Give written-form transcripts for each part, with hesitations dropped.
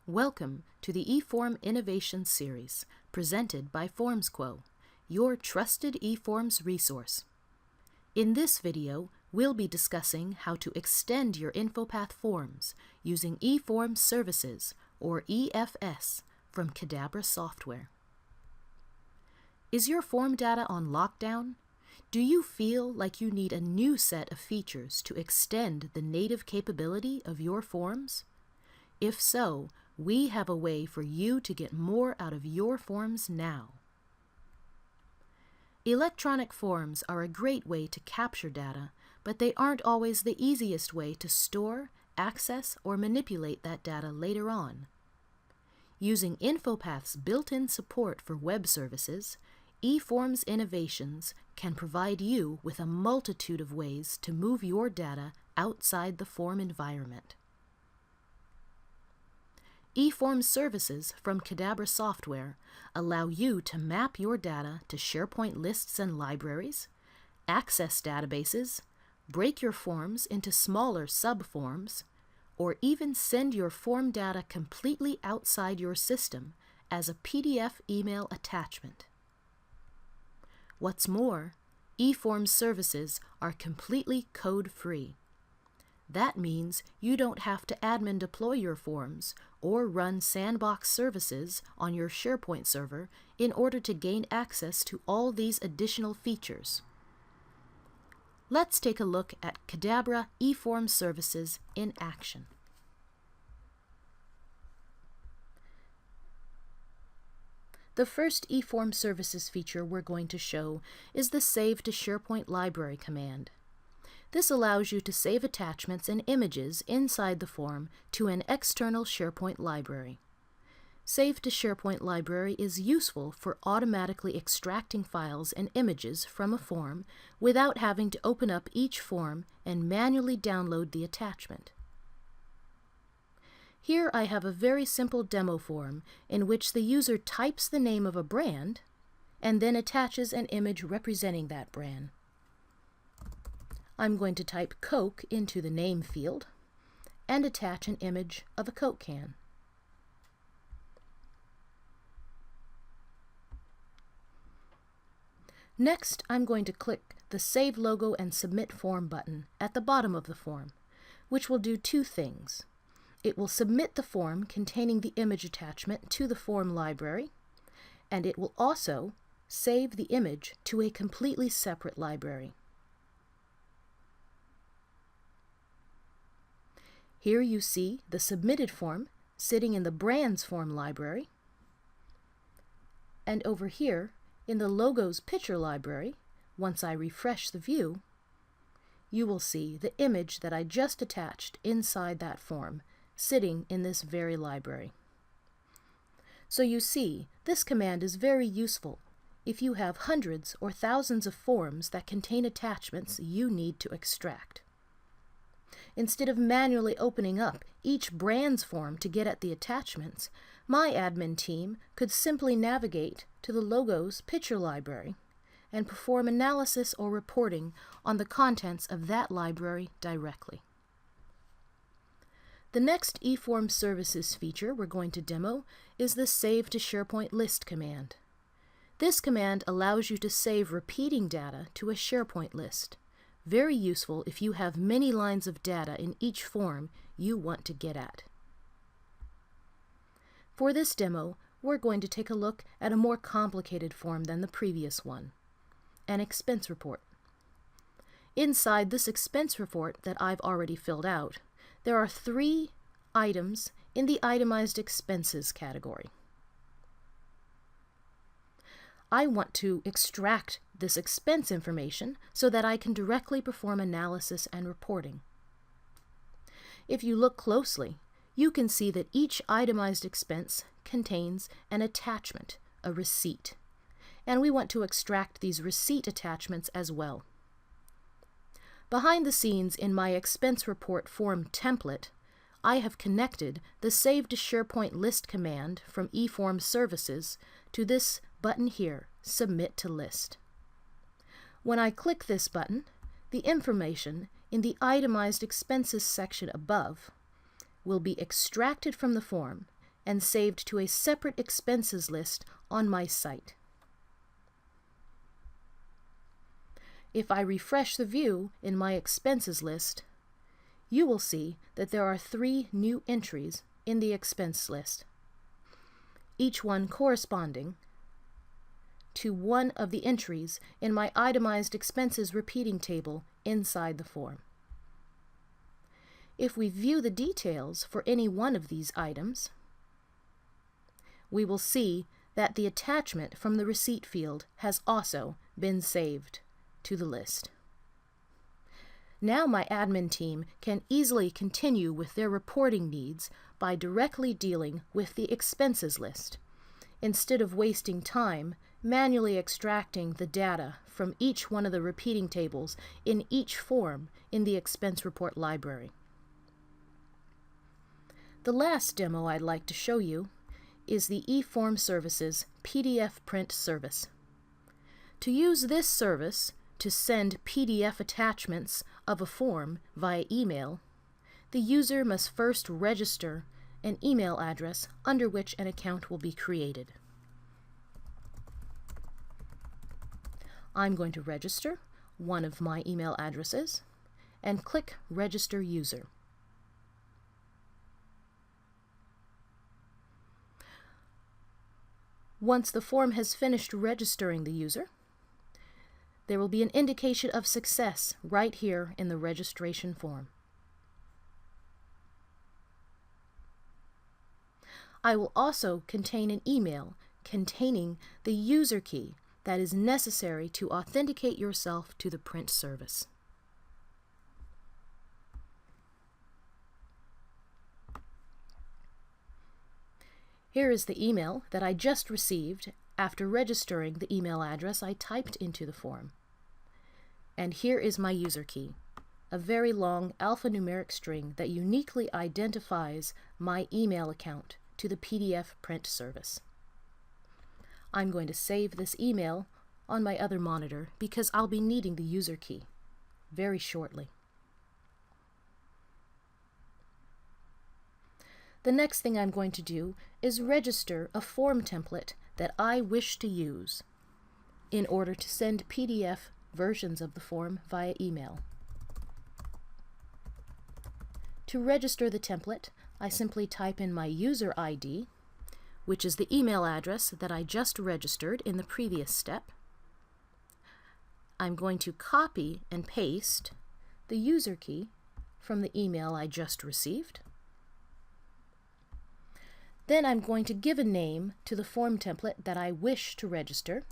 Welcome to the eForm Innovation Series, presented by FormsQuo, your trusted eForms resource. In this video, we'll be discussing how to extend your InfoPath forms using eForms Services, or EFS, from Cadabra software. Is your form data on lockdown? Do you feel like you need a new set of features to extend the native capability of your forms? If so, we have a way for you to get more out of your forms now. Electronic forms are a great way to capture data, but they aren't always the easiest way to store, access, or manipulate that data later on. Using InfoPath's built-in support for web services, eForms Innovations can provide you with a multitude of ways to move your data outside the form environment. eForms services from Cadabra software allow you to map your data to SharePoint lists and libraries, access databases, break your forms into smaller subforms, or even send your form data completely outside your system as a PDF email attachment. What's more, eForms services are completely code-free. That means you don't have to admin deploy your forms or run sandbox services on your SharePoint server in order to gain access to all these additional features. Let's take a look at Cadabra eForms services in action. The first eForms services feature we're going to show is the Save to SharePoint Library command. This allows you to save attachments and images inside the form to an external SharePoint library. Save to SharePoint Library is useful for automatically extracting files and images from a form without having to open up each form and manually download the attachment. Here I have a very simple demo form in which the user types the name of a brand and then attaches an image representing that brand. I'm going to type Coke into the name field and attach an image of a Coke can. Next, I'm going to click the Save Logo and Submit Form button at the bottom of the form, which will do two things. It will submit the form containing the image attachment to the form library, and it will also save the image to a completely separate library. Here you see the submitted form sitting in the Brands form library, and over here in the Logos picture library, once I refresh the view, you will see the image that I just attached inside that form sitting in this very library. So you see, this command is very useful if you have hundreds or thousands of forms that contain attachments you need to extract. Instead of manually opening up each brand's form to get at the attachments, my admin team could simply navigate to the Logos picture library and perform analysis or reporting on the contents of that library directly. The next eForms services feature we're going to demo is the Save to SharePoint List command. This command allows you to save repeating data to a SharePoint list. Very useful if you have many lines of data in each form you want to get at. For this demo, we're going to take a look at a more complicated form than the previous one, an expense report. Inside this expense report that I've already filled out, there are 3 items in the itemized expenses category. I want to extract this expense information so that I can directly perform analysis and reporting. If you look closely, you can see that each itemized expense contains an attachment, a receipt, and we want to extract these receipt attachments as well. Behind the scenes in my expense report form template, I have connected the Save to SharePoint List command from eForms Services to this button here, Submit to List. When I click this button, the information in the Itemized Expenses section above will be extracted from the form and saved to a separate expenses list on my site. If I refresh the view in my expenses list, you will see that there are 3 new entries in the expense list, each one corresponding to one of the entries in my itemized expenses repeating table inside the form. If we view the details for any one of these items, we will see that the attachment from the receipt field has also been saved to the list. Now my admin team can easily continue with their reporting needs by directly dealing with the expenses list, instead of wasting time manually extracting the data from each one of the repeating tables in each form in the expense report library. The last demo I'd like to show you is the eForms Services PDF print service. To use this service to send PDF attachments of a form via email, the user must first register an email address under which an account will be created. I'm going to register one of my email addresses and click Register User. Once the form has finished registering the user, there will be an indication of success right here in the registration form. I will also contain an email containing the user key that is necessary to authenticate yourself to the print service. Here is the email that I just received after registering the email address I typed into the form. And here is my user key, a very long alphanumeric string that uniquely identifies my email account to the PDF print service. I'm going to save this email on my other monitor because I'll be needing the user key very shortly. The next thing I'm going to do is register a form template that I wish to use in order to send PDF versions of the form via email. To register the template, I simply type in my user ID, which is the email address that I just registered in the previous step. I'm going to copy and paste the user key from the email I just received. Then I'm going to give a name to the form template that I wish to register.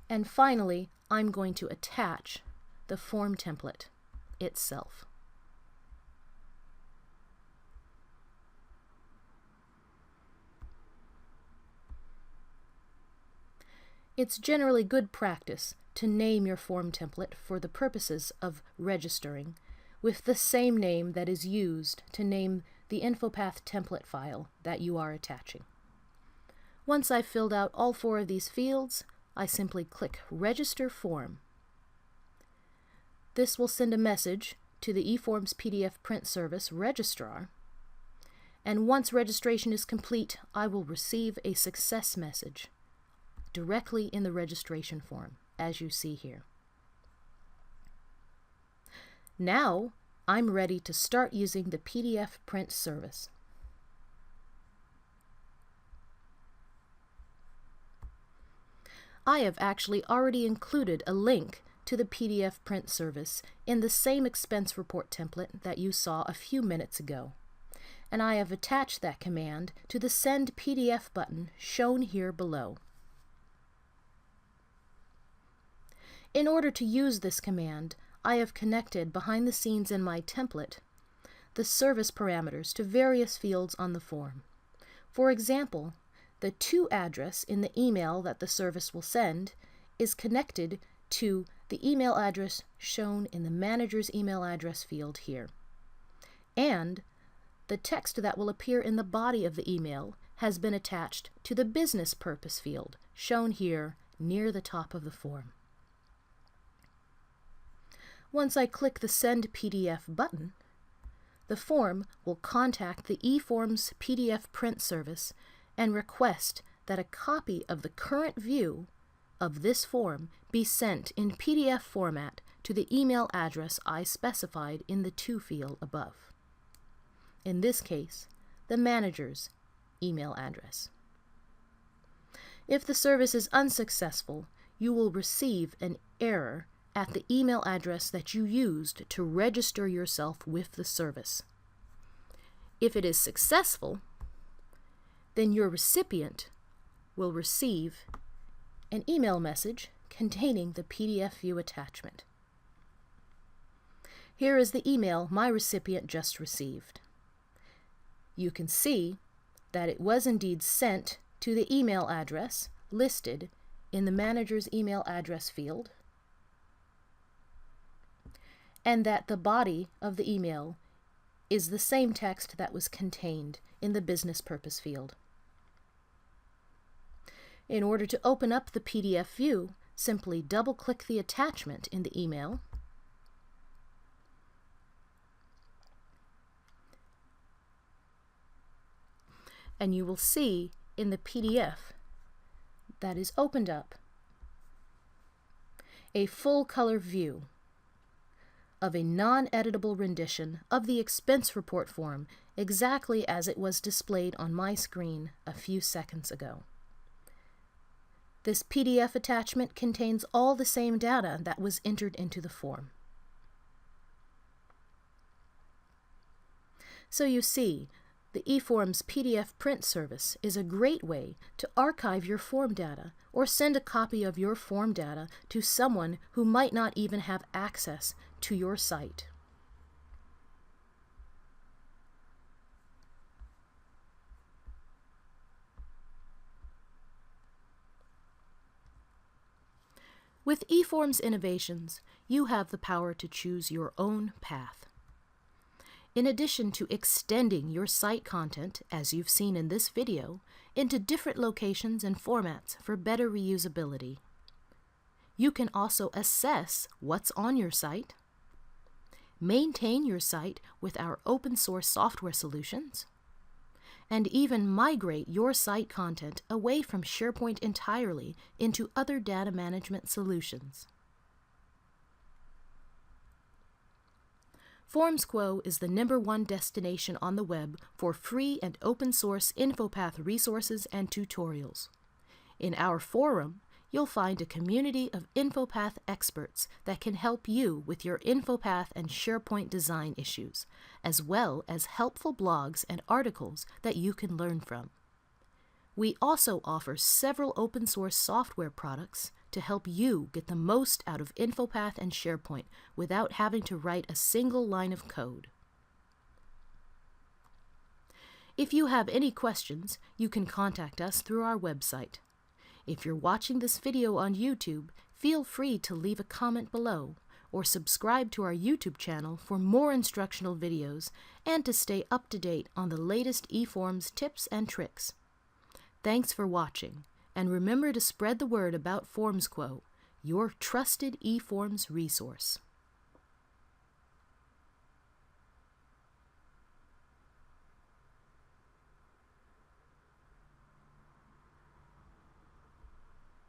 And finally, I'm going to attach the form template itself. It's generally good practice to name your form template for the purposes of registering with the same name that is used to name the InfoPath template file that you are attaching. Once I've filled out all 4 of these fields, I simply click Register Form. This will send a message to the eForms PDF print service registrar, and once registration is complete, I will receive a success message directly in the registration form, as you see here. Now, I'm ready to start using the PDF print service. I have actually already included a link to the PDF print service in the same expense report template that you saw a few minutes ago, and I have attached that command to the Send PDF button shown here below. In order to use this command, I have connected behind the scenes in my template the service parameters to various fields on the form. For example, the to address in the email that the service will send is connected to the email address shown in the manager's email address field here. And the text that will appear in the body of the email has been attached to the business purpose field shown here near the top of the form. Once I click the Send PDF button, the form will contact the eForms PDF print service and request that a copy of the current view of this form be sent in PDF format to the email address I specified in the To field above. In this case, the manager's email address. If the service is unsuccessful, you will receive an error at the email address that you used to register yourself with the service. If it is successful, then your recipient will receive an email message containing the PDF view attachment. Here is the email my recipient just received. You can see that it was indeed sent to the email address listed in the manager's email address field, and that the body of the email is the same text that was contained in the business purpose field. In order to open up the PDF view, simply double-click the attachment in the email and you will see in the PDF that is opened up a full-color view of a non-editable rendition of the expense report form exactly as it was displayed on my screen a few seconds ago. This PDF attachment contains all the same data that was entered into the form. So you see, the eForms PDF print service is a great way to archive your form data or send a copy of your form data to someone who might not even have access to your site. With eForms innovations, you have the power to choose your own path. In addition to extending your site content, as you've seen in this video, into different locations and formats for better reusability, you can also assess what's on your site, maintain your site with our open source software solutions, and even migrate your site content away from SharePoint entirely into other data management solutions. FormsQuo is the #1 destination on the web for free and open source InfoPath resources and tutorials. In our forum, you'll find a community of InfoPath experts that can help you with your InfoPath and SharePoint design issues, as well as helpful blogs and articles that you can learn from. We also offer several open source software products to help you get the most out of InfoPath and SharePoint without having to write a single line of code. If you have any questions, you can contact us through our website. If you're watching this video on YouTube, feel free to leave a comment below or subscribe to our YouTube channel for more instructional videos and to stay up to date on the latest eForms tips and tricks. Thanks for watching, and remember to spread the word about FormsQuo, your trusted eForms resource.